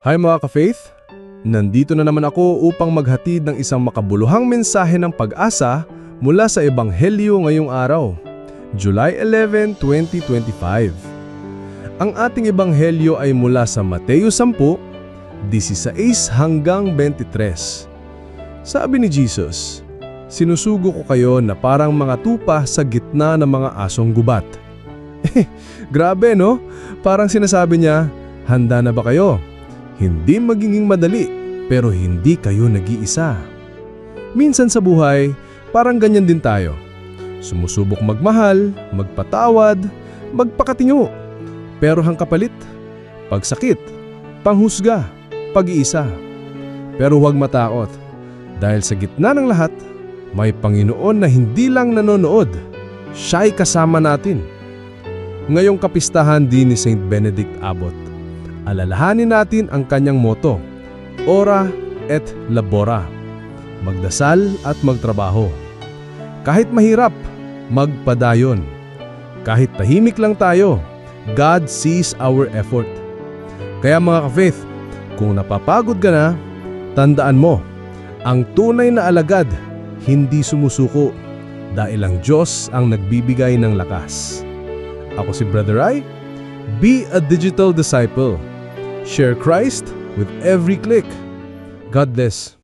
Hi mga ka-faith! Nandito na naman ako upang maghatid ng isang makabuluhang mensahe ng pag-asa mula sa Ebanghelyo ngayong araw, July 11, 2025. Ang ating Ebanghelyo ay mula sa Mateo 10, 16 hanggang 23. Sabi ni Jesus, "Sinusugo ko kayo na parang mga tupa sa gitna ng mga asong gubat." Grabe no? Parang sinasabi niya, handa na ba kayo? Hindi magiging madali, pero hindi kayo nag-iisa. Minsan sa buhay, parang ganyan din tayo. Sumusubok magmahal, magpatawad, magpakatingo. Pero ang kapalit, pagsakit, panghusga, pag-iisa. Pero huwag matakot, dahil sa gitna ng lahat, may Panginoon na hindi lang nanonood, siya'y kasama natin. Ngayong kapistahan din ni Saint Benedict Abbot, alalahanin natin ang kanyang motto, Ora et Labora, magdasal at magtrabaho. Kahit mahirap, magpadayon. Kahit tahimik lang tayo, God sees our effort. Kaya mga ka-faith, kung napapagod ka na, tandaan mo, ang tunay na alagad hindi sumusuko dahil ang Diyos ang nagbibigay ng lakas. Ako si Brother Ai. Be a digital disciple. Share Christ with every click. God bless.